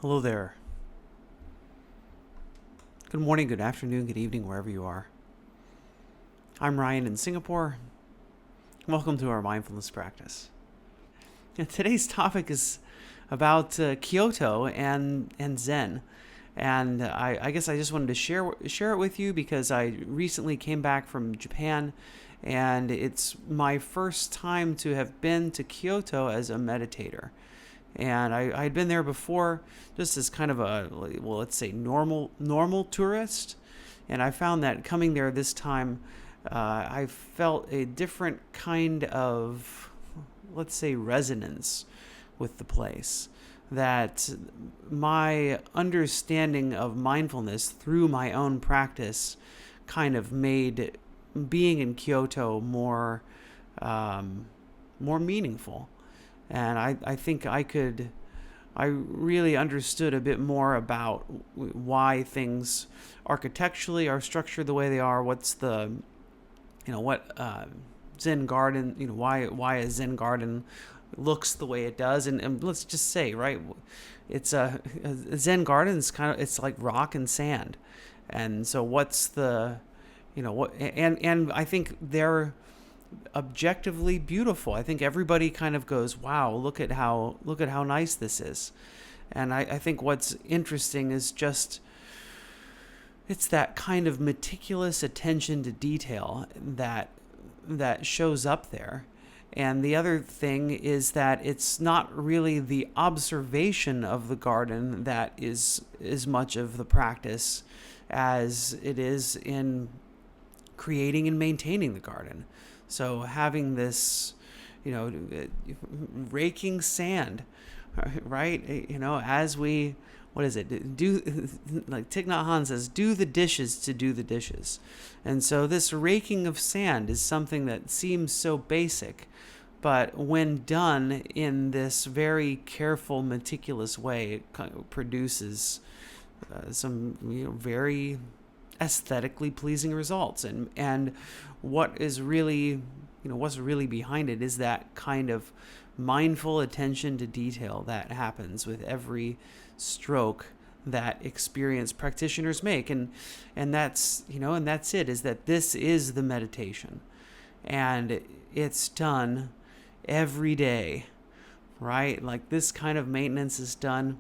Hello there. Good morning, good afternoon, good evening, wherever you are. I'm Ryan in Singapore. Welcome to our mindfulness practice. And today's topic is about Kyoto and Zen. And I guess I just wanted to share it with you because I recently came back from Japan, and it's my first time to have been to Kyoto as a meditator. And I'd been there before just as kind of a, well, let's say normal tourist. And I found that coming there this time, I felt a different kind of, let's say, resonance with the place. That my understanding of mindfulness through my own practice kind of made being in Kyoto more meaningful. And I think I really understood a bit more about why things architecturally are structured the way they are. What's the, what Zen garden, why a Zen garden looks the way it does. And let's just say, right, it's a Zen garden is it's like rock and sand. And so what's the, what, and I think they're objectively beautiful. I think everybody kind of goes, "Wow, look at how nice this is." And I think what's interesting is just it's that kind of meticulous attention to detail that shows up there. And the other thing is that it's not really the observation of the garden that is as much of the practice as it is in creating and maintaining the garden. So having this, raking sand, right? As we, what is it? Do like Thich Nhat Hanh says, do the dishes to do the dishes. And so this raking of sand is something that seems so basic, but when done in this very careful, meticulous way, it kind of produces some very aesthetically pleasing results. And what is really, what's really behind it is that kind of mindful attention to detail that happens with every stroke that experienced practitioners make. And that's, and that's it, is that this is the meditation, and it's done every day, right? Like this kind of maintenance is done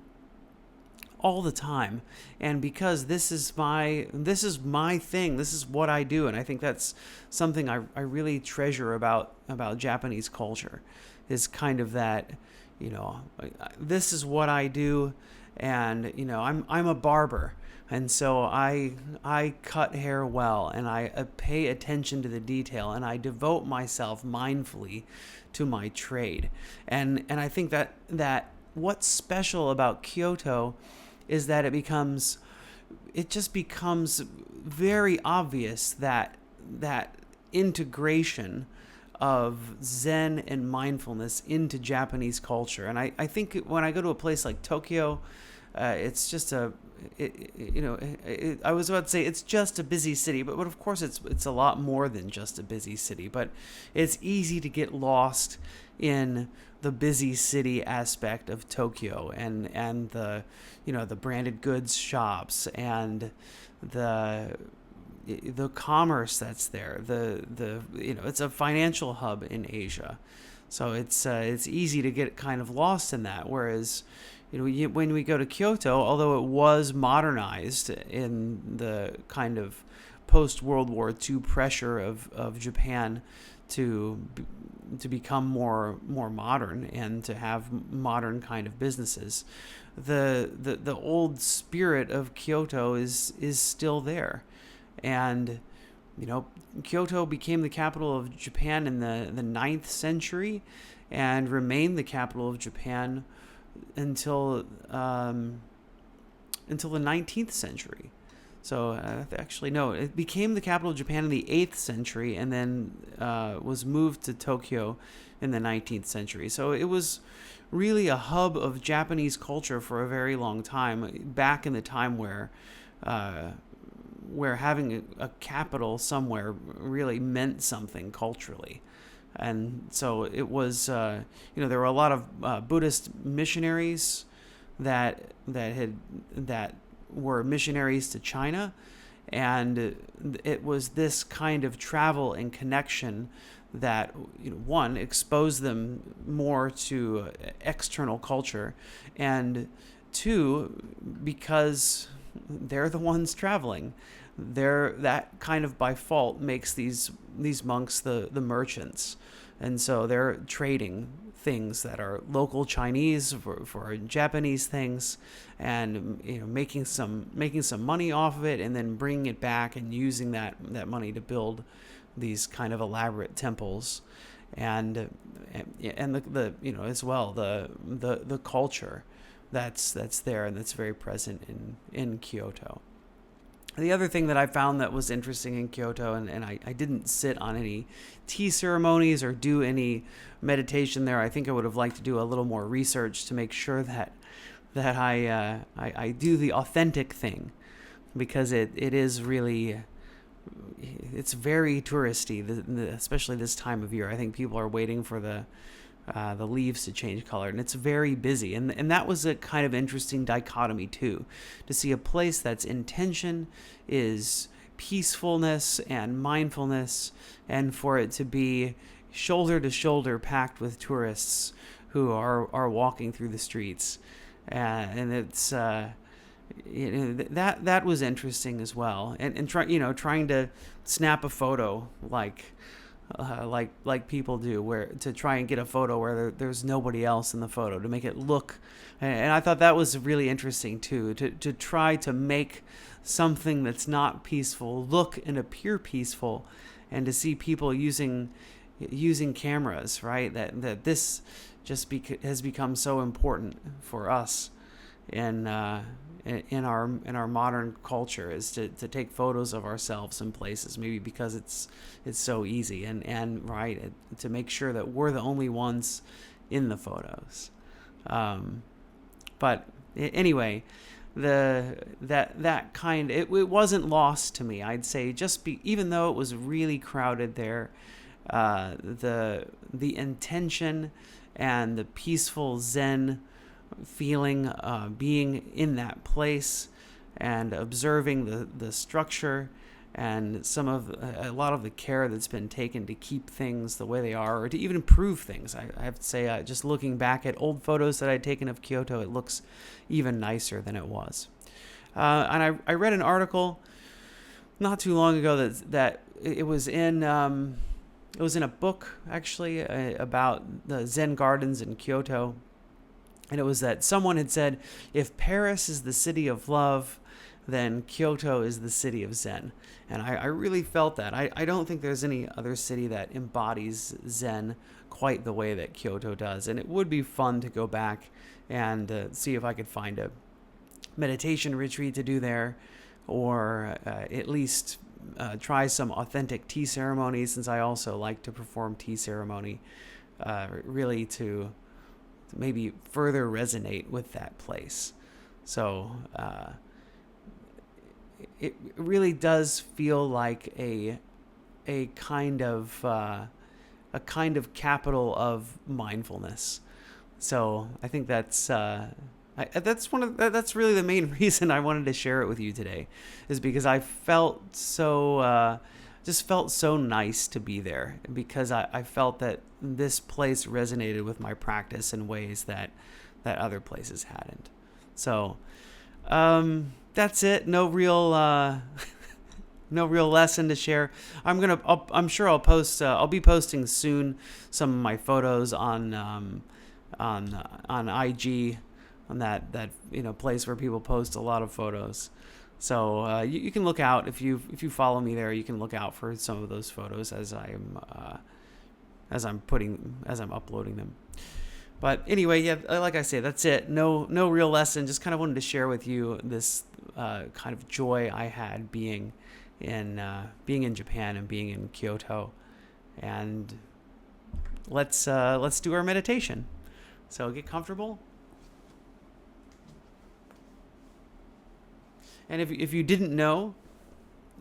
all the time. And because this is my thing, this is what I do. And I think that's something I really treasure about Japanese culture, is kind of that, this is what I do. And I'm a barber, and so I cut hair well, and I pay attention to the detail, and I devote myself mindfully to my trade. And I think that what's special about Kyoto is that it just becomes very obvious that integration of Zen and mindfulness into Japanese culture. And I think when I go to a place like Tokyo, it's just I was about to say it's just a busy city, but of course it's a lot more than just a busy city. But it's easy to get lost in the busy city aspect of Tokyo, and the the branded goods shops, and the commerce that's there. The it's a financial hub in Asia, so it's easy to get kind of lost in that. Whereas when we go to Kyoto, although it was modernized in the kind of post World War II pressure of Japan to become more modern and to have modern kind of businesses, the old spirit of Kyoto is still there. And Kyoto became the capital of Japan in the 9th century, and remained the capital of Japan until the 19th century. So actually, no, it became the capital of Japan in the 8th century, and then was moved to Tokyo in the 19th century. So it was really a hub of Japanese culture for a very long time, back in the time where having a capital somewhere really meant something culturally. And so it was, there were a lot of Buddhist missionaries that were missionaries to China, and it was this kind of travel and connection that, one, exposed them more to external culture, and two, because they're the ones traveling, that kind of by fault makes these monks the merchants, and so they're trading things that are local Chinese for Japanese things, and making some money off of it, and then bringing it back and using that money to build these kind of elaborate temples, and the as well the culture that's there and that's very present in Kyoto. The other thing that I found that was interesting in Kyoto, and I didn't sit on any tea ceremonies or do any meditation there. I think I would have liked to do a little more research to make sure that I do the authentic thing, because it is really, it's very touristy, especially this time of year. I think people are waiting for the leaves to change color, and it's very busy, and that was a kind of interesting dichotomy too, to see a place that's intention is peacefulness and mindfulness, and for it to be shoulder to shoulder packed with tourists who are walking through the streets, and it's that was interesting as well, and trying to snap a photo like people do, where to try and get a photo where there's nobody else in the photo to make it look, and I thought that was really interesting too, to try to make something that's not peaceful look and appear peaceful, and to see people using cameras, right, that this just has become so important for us in our modern culture, is to take photos of ourselves in places, maybe because it's so easy, and right, to make sure that we're the only ones in the photos. But anyway, that kind, it wasn't lost to me, I'd say, even though it was really crowded there, the intention and the peaceful Zen feeling, being in that place and observing the structure, and a lot of the care that's been taken to keep things the way they are, or to even improve things. I have to say, just looking back at old photos that I'd taken of Kyoto, it looks even nicer than it was. And I read an article not too long ago that it was in a book, actually, about the Zen gardens in Kyoto. And it was that someone had said, if Paris is the city of love, then Kyoto is the city of Zen. And I really felt that. I don't think there's any other city that embodies Zen quite the way that Kyoto does. And it would be fun to go back and see if I could find a meditation retreat to do there, or at least try some authentic tea ceremonies, since I also like to perform tea ceremony, really to maybe further resonate with that place. So it really does feel like a kind of capital of mindfulness. So I think that's really the main reason I wanted to share it with you today, is because I felt so just felt so nice to be there, because I felt that this place resonated with my practice in ways that other places hadn't. So that's it. No real lesson to share. I'm sure I'll post. I'll be posting soon some of my photos on IG, on that place where people post a lot of photos. So you can look out, if you follow me there, you can look out for some of those photos as I'm uploading them. But anyway, yeah, like I say, that's it. No real lesson. Just kind of wanted to share with you this kind of joy I had being in Japan and being in Kyoto. And let's do our meditation. So get comfortable. And if you didn't know,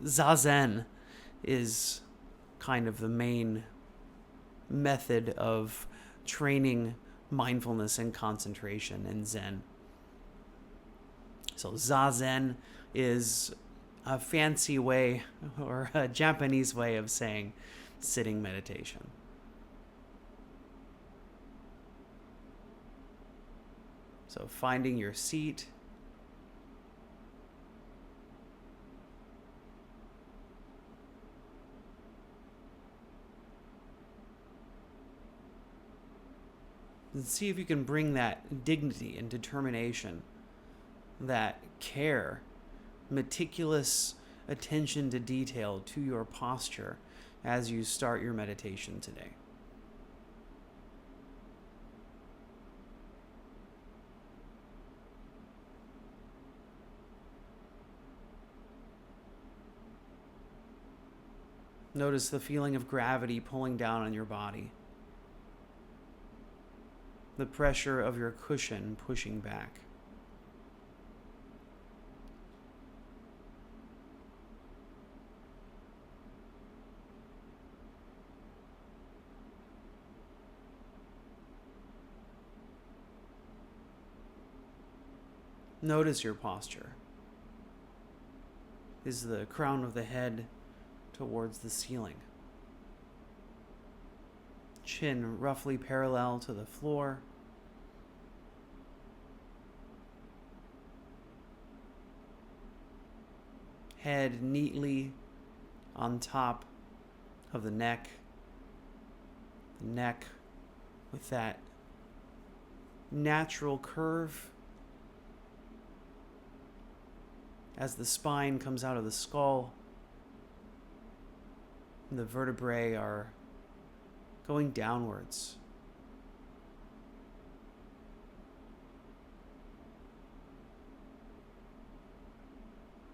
Zazen is kind of the main method of training mindfulness and concentration in Zen. So Zazen is a fancy way or a Japanese way of saying sitting meditation. So finding your seat, and see if you can bring that dignity and determination, that care, meticulous attention to detail to your posture as you start your meditation today. Notice the feeling of gravity pulling down on your body, the pressure of your cushion pushing back. Notice your posture. Is the crown of the head towards the ceiling? Chin roughly parallel to the floor. Head neatly on top of the neck. The neck with that natural curve as the spine comes out of the skull. The vertebrae are going downwards.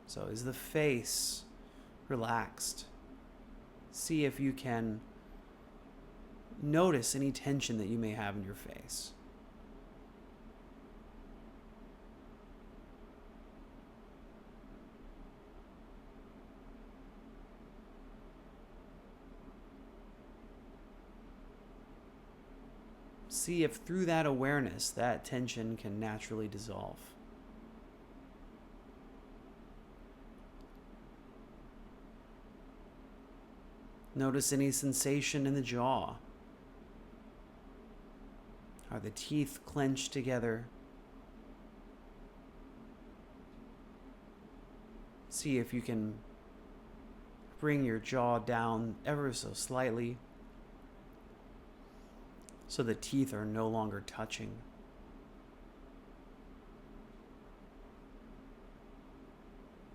So is the face relaxed? See if you can notice any tension that you may have in your face. See if through that awareness, that tension can naturally dissolve. Notice any sensation in the jaw. Are the teeth clenched together? See if you can bring your jaw down ever so slightly, so the teeth are no longer touching.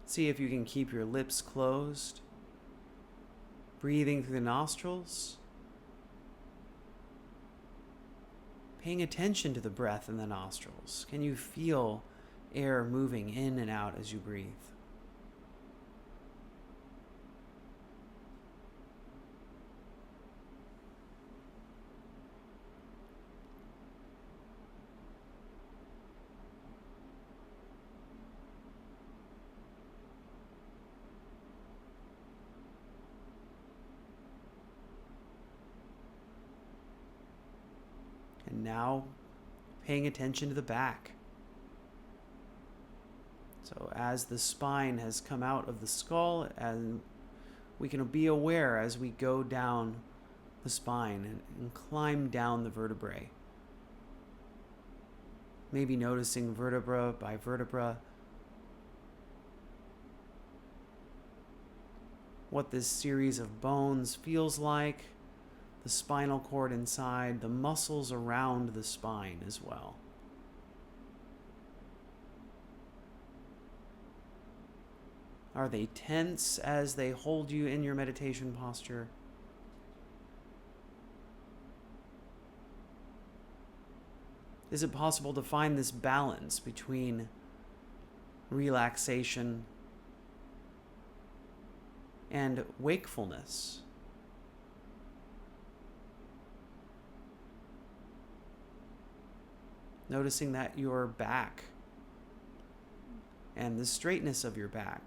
See if you can keep your lips closed, breathing through the nostrils, paying attention to the breath in the nostrils. Can you feel air moving in and out as you breathe? And now, paying attention to the back. So as the spine has come out of the skull, and we can be aware as we go down the spine and climb down the vertebrae. Maybe noticing vertebra by vertebra what this series of bones feels like, the spinal cord inside, the muscles around the spine as well. Are they tense as they hold you in your meditation posture? Is it possible to find this balance between relaxation and wakefulness? Noticing that your back and the straightness of your back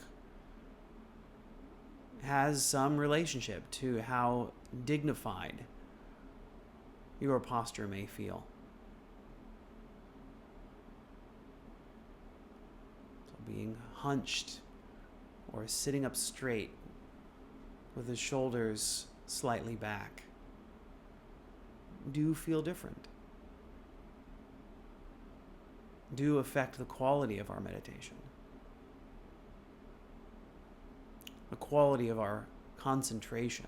has some relationship to how dignified your posture may feel. So being hunched or sitting up straight with the shoulders slightly back, do feel different, do affect the quality of our meditation, the quality of our concentration.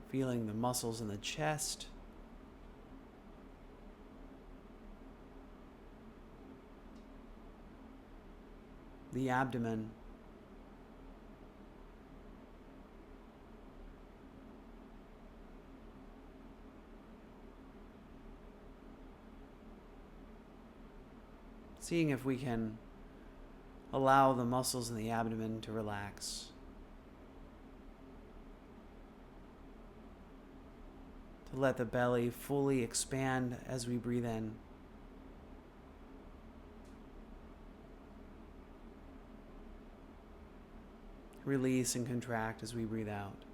Feeling the muscles in the chest, the abdomen, seeing if we can allow the muscles in the abdomen to relax, to let the belly fully expand as we breathe in, release and contract as we breathe out.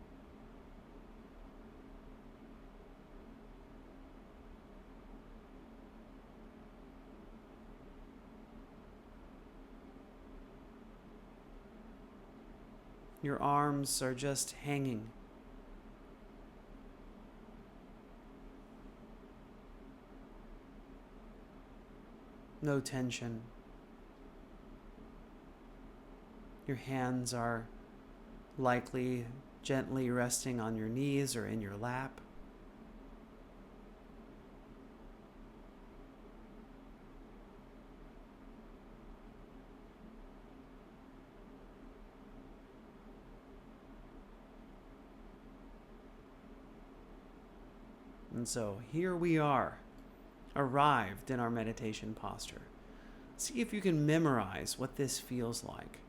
Your arms are just hanging. No tension. Your hands are likely gently resting on your knees or in your lap. And so here we are, arrived in our meditation posture. See if you can memorize what this feels like.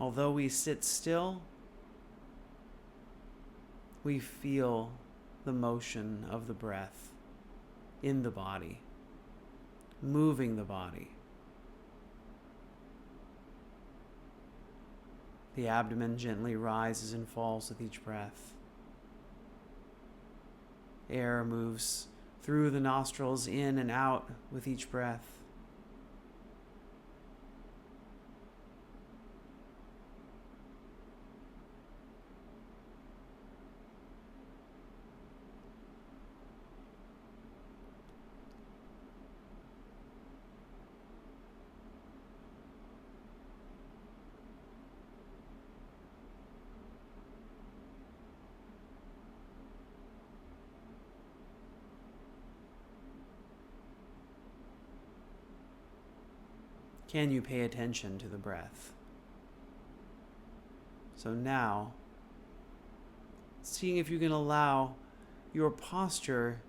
Although we sit still, we feel the motion of the breath in the body, moving the body. The abdomen gently rises and falls with each breath. Air moves through the nostrils, in and out with each breath. Can you pay attention to the breath? So now, seeing if you can allow your posture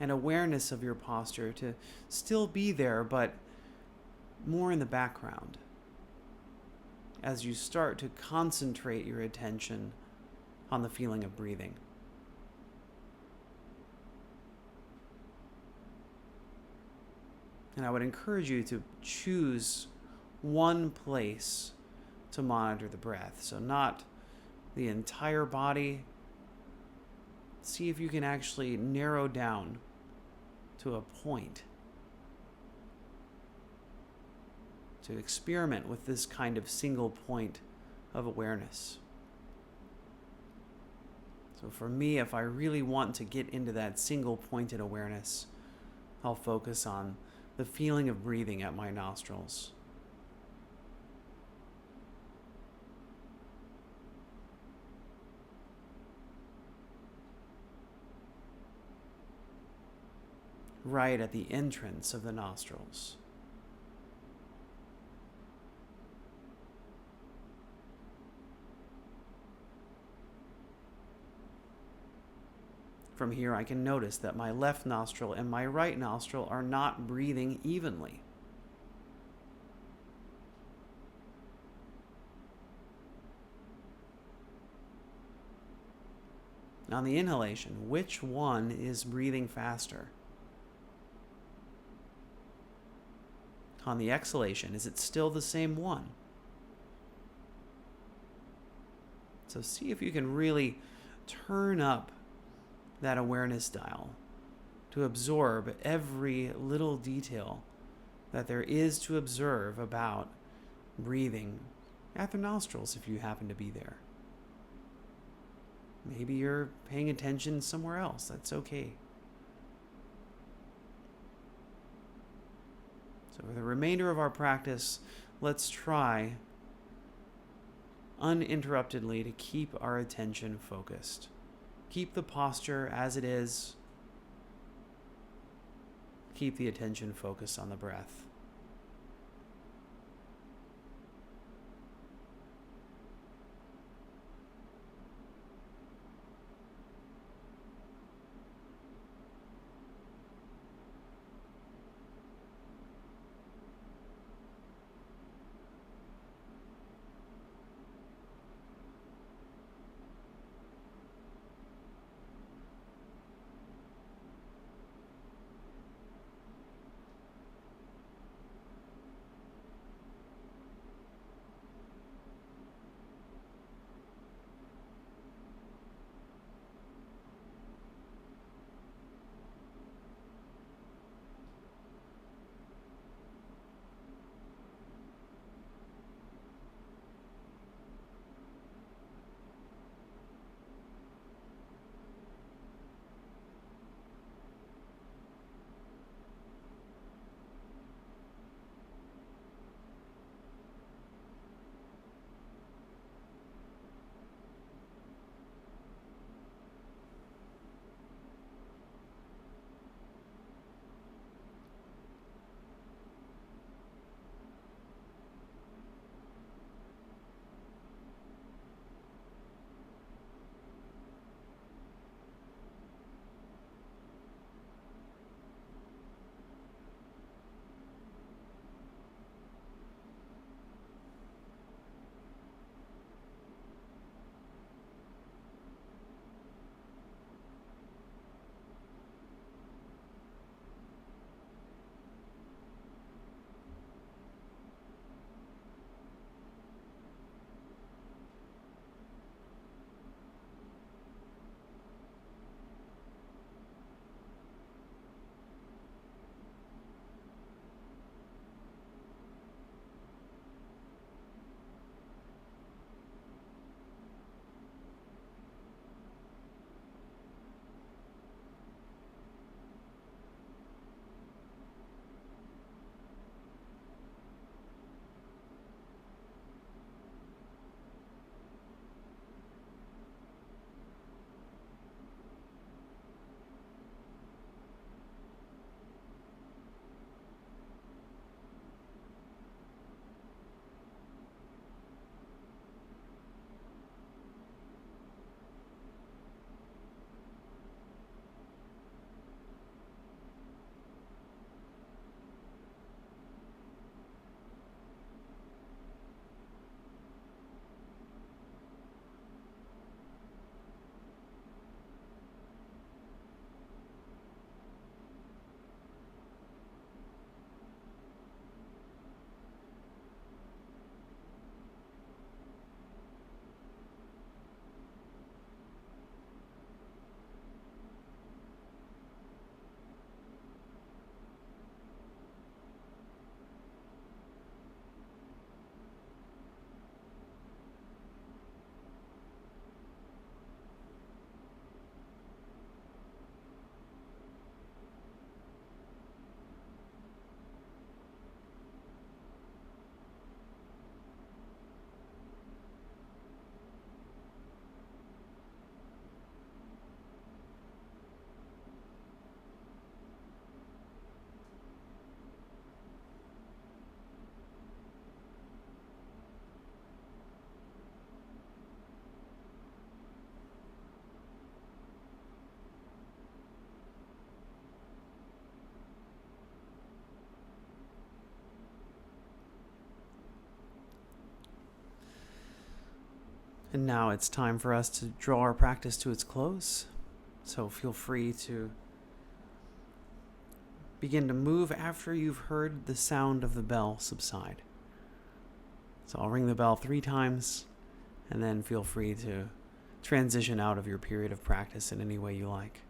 and awareness of your posture to still be there, but more in the background, as you start to concentrate your attention on the feeling of breathing. And I would encourage you to choose one place to monitor the breath. So not the entire body. See if you can actually narrow down to a point to experiment with this kind of single point of awareness. So for me, if I really want to get into that single pointed awareness, I'll focus on the feeling of breathing at my nostrils. Right at the entrance of the nostrils. From here, I can notice that my left nostril and my right nostril are not breathing evenly. On the inhalation, which one is breathing faster? On the exhalation, is it still the same one? So see if you can really turn up that awareness dial to absorb every little detail that there is to observe about breathing at the nostrils if you happen to be there. Maybe you're paying attention somewhere else. That's okay. So for the remainder of our practice, let's try uninterruptedly to keep our attention focused. Keep the posture as it is. Keep the attention focused on the breath. And now it's time for us to draw our practice to its close. So feel free to begin to move after you've heard the sound of the bell subside. So I'll ring the bell 3 times, and then feel free to transition out of your period of practice in any way you like.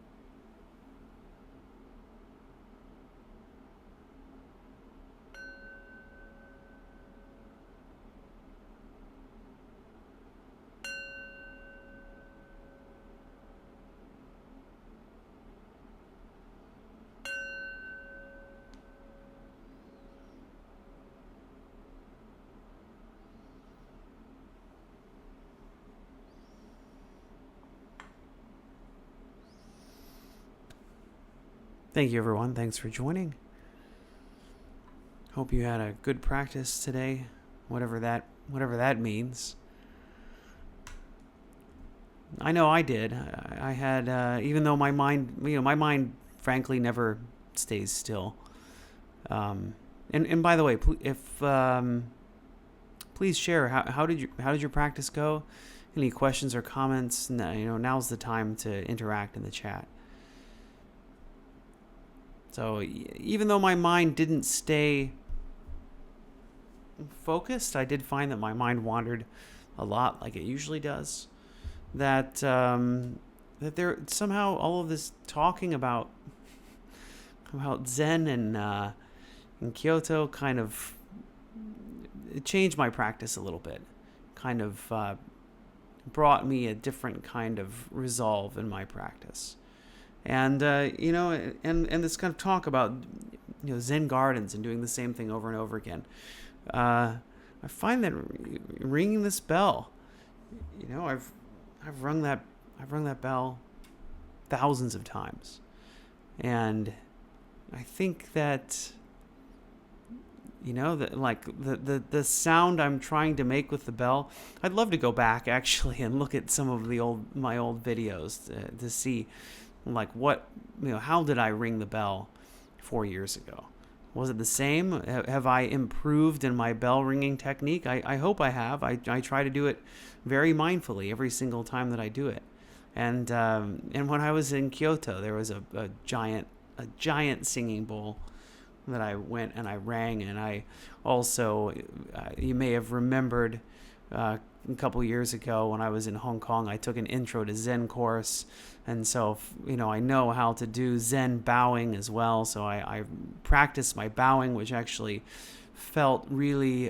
Thank you, everyone. Thanks for joining. Hope you had a good practice today, whatever that means. I know I did. I had, even though my mind, frankly, never stays still. And by the way, please share how did your practice go? Any questions or comments? Now's the time to interact in the chat. So even though my mind didn't stay focused, I did find that my mind wandered a lot, like it usually does. That there somehow all of this talking about Zen and in Kyoto kind of it changed my practice a little bit. Kind of brought me a different kind of resolve in my practice. And and this kind of talk about Zen gardens and doing the same thing over and over again. I find that ringing this bell, I've rung that bell thousands of times, and I think that the sound I'm trying to make with the bell. I'd love to go back actually and look at some of my old videos to see. How did I ring the bell 4 years ago? Was it the same? Have I improved in my bell ringing technique? I hope I have. I try to do it very mindfully every single time that I do it. And when I was in Kyoto, there was a giant singing bowl that I went and I rang. And I also, you may have remembered a couple years ago when I was in Hong Kong, I took an intro to Zen course. And so, I know how to do Zen bowing as well. So I practiced my bowing, which actually felt really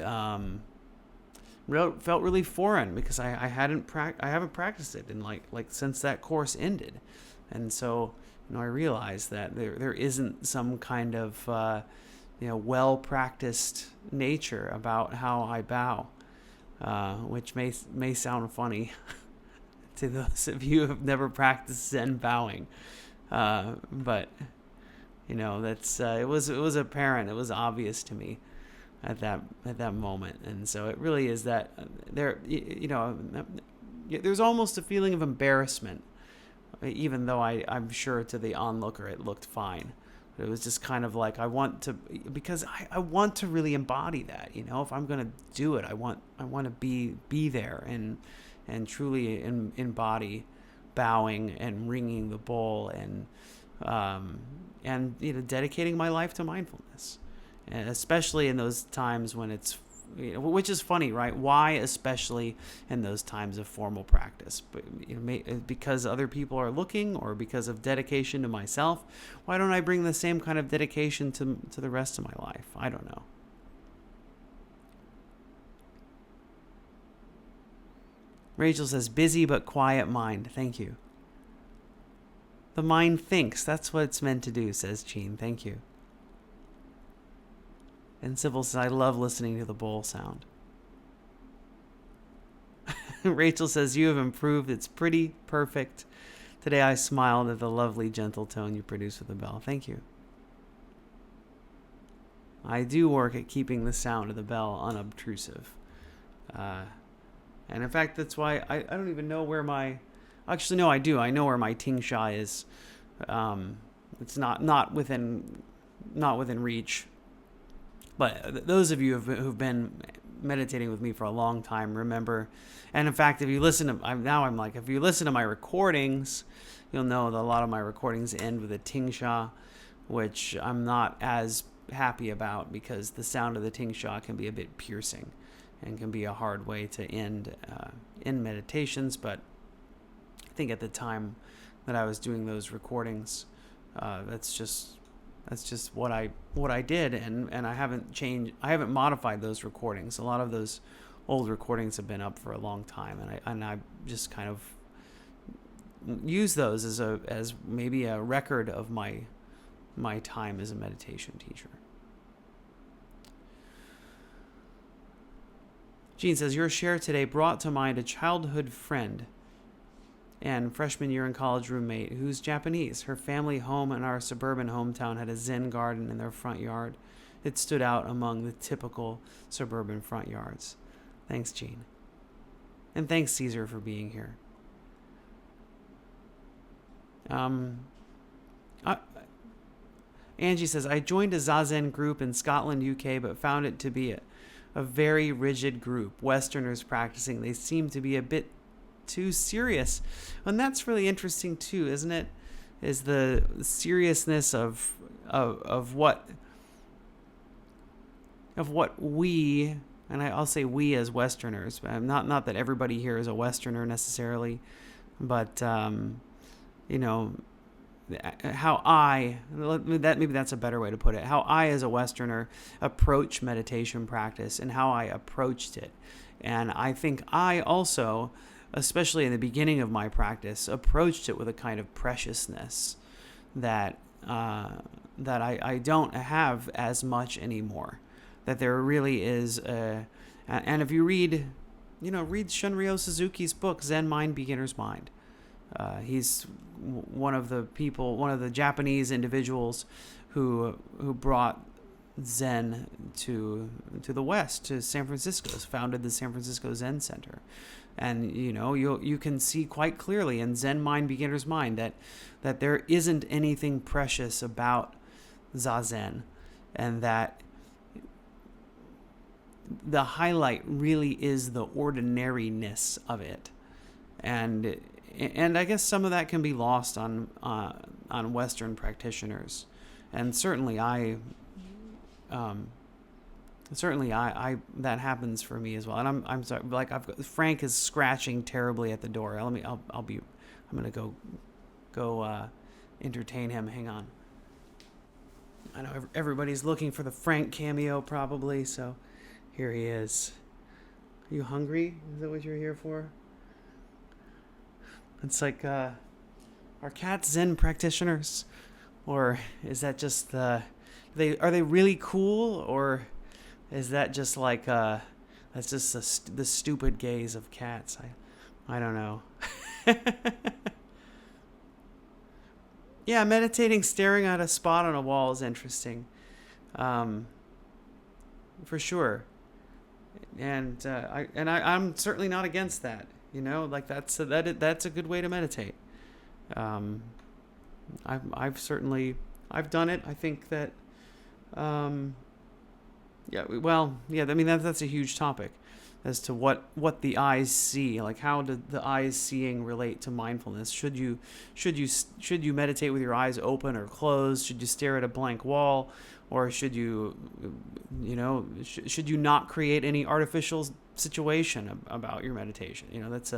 foreign because I haven't practiced it in like since that course ended. And so, I realized that there isn't some kind of well practiced nature about how I bow, which may sound funny. To those of you who have never practiced Zen bowing, but that's it was apparent, it was obvious to me at that moment, and so it really is that there's almost a feeling of embarrassment, even though I'm sure to the onlooker it looked fine. But it was just kind of like I want to really embody that. If I'm gonna do it, I want to be there and truly embody bowing and ringing the bowl and dedicating my life to mindfulness, and especially in those times when it's which is funny, right? Why especially in those times of formal practice? But because other people are looking, or because of dedication to myself? Why don't I bring the same kind of dedication to the rest of my life? I don't know. Rachel says, busy but quiet mind. Thank you. The mind thinks. That's what it's meant to do, says Jean. Thank you. And Sybil says, I love listening to the bowl sound. Rachel says, you have improved. It's pretty perfect. Today I smiled at the lovely, gentle tone you produce with the bell. Thank you. I do work at keeping the sound of the bell unobtrusive. And in fact, that's why I don't even know where my... Actually, no, I do. I know where my ting sha is. It's not within reach. But those of you who've been meditating with me for a long time remember, and in fact, if you listen to, if you listen to my recordings, you'll know that a lot of my recordings end with a tingsha, which I'm not as happy about because the sound of the tingsha can be a bit piercing and can be a hard way to end in meditations. But I think at the time that I was doing those recordings, that's just what I did, and I haven't modified those recordings. A lot of those old recordings have been up for a long time, and I just kind of use those as maybe a record of my time as a meditation teacher. Jean says, your share today brought to mind a childhood friend and freshman year in college roommate who's Japanese. Her family home in our suburban hometown had a Zen garden in their front yard. It stood out among the typical suburban front yards. Thanks, Jean. And thanks, Caesar, for being here. Angie says, I joined a Zazen group in Scotland, UK, but found it to be a very rigid group. Westerners practicing, they seem to be a bit too serious. And that's really interesting too, isn't it? Is the seriousness of what we, and I'll say we as Westerners, not that everybody here is a Westerner necessarily, but maybe that's a better way to put it, how I as a Westerner approach meditation practice and how I approached it. And I think I also, especially in the beginning of my practice, approached it with a kind of preciousness that I don't have as much anymore. That there really is and if you read Shunryo Suzuki's book, Zen Mind, Beginner's Mind. He's one of the Japanese individuals who brought Zen to the West, to San Francisco, founded the San Francisco Zen Center. And you can see quite clearly in Zen Mind, Beginner's Mind that there isn't anything precious about Zazen, and that the highlight really is the ordinariness of it. And I guess some of that can be lost on Western practitioners, and certainly I that happens for me as well. And I'm sorry, Frank is scratching terribly at the door. I'm gonna go entertain him. Hang on. I know everybody's looking for the Frank cameo probably, so here he is. Are you hungry? Is that what you're here for? It's like, are cats Zen practitioners, or is that just are they really cool, or is that just like that's just the stupid gaze of cats? I don't know. Yeah, meditating staring at a spot on a wall is interesting, for sure. And I'm certainly not against that. That's a good way to meditate. I've done it. I think that, that's a huge topic as to what the eyes see. Like, how did the eyes seeing relate to mindfulness? Should you meditate with your eyes open or closed? Should you stare at a blank wall, or should you not create any artificial situation about your meditation? That's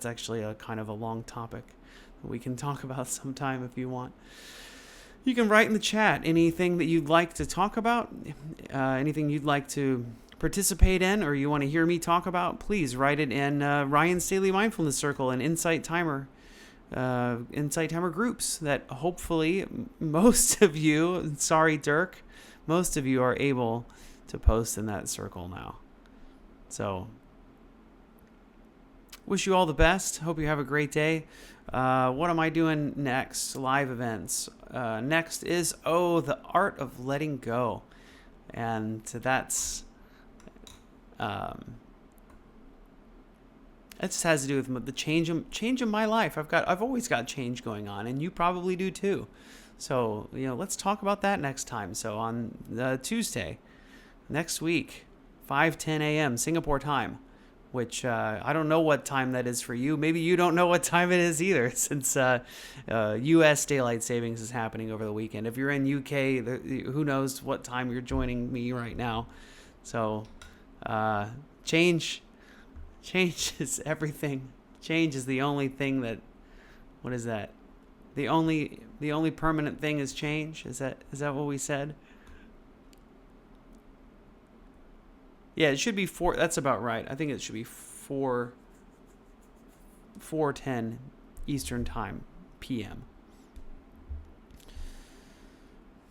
actually a kind of a long topic that we can talk about sometime if you want. You can write in the chat anything that you'd like to talk about, anything you'd like to participate in, or you want to hear me talk about. Please write it in Ryan's Daily Mindfulness Circle and Insight Timer groups that hopefully most of you, sorry Dirk, most of you are able to post in that circle now. So wish you all the best. Hope you have a great day. What am I doing next? Live events. Next is the art of letting go, and that's it just has to do with the change of my life. I've always got change going on, and you probably do too. So let's talk about that next time. So on Tuesday, next week, 5:10 a.m. Singapore time, which I don't know what time that is for you. Maybe you don't know what time it is either, since U.S. daylight savings is happening over the weekend. If you're in UK, who knows what time you're joining me right now. So change is everything. Change is the only thing that, what is that? The only permanent thing is change. Is that what we said? Yeah, it should be 4. That's about right. I think it should be 4:10 Eastern Time PM.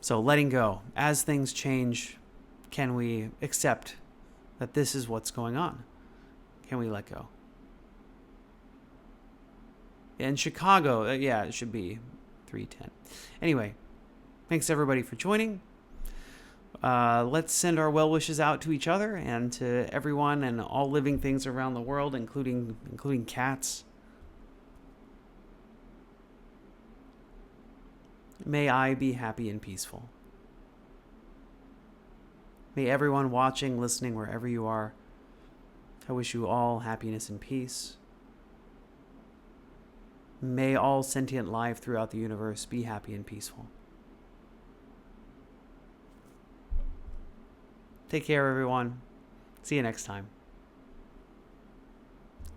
So letting go. As things change, can we accept that this is what's going on? Can we let go? In Chicago, it should be 3:10. Anyway, thanks everybody for joining. Let's send our well wishes out to each other and to everyone and all living things around the world, including cats. May I be happy and peaceful. May everyone watching, listening, wherever you are, I wish you all happiness and peace. May all sentient life throughout the universe be happy and peaceful. Take care, everyone. See you next time.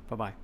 Bye-bye.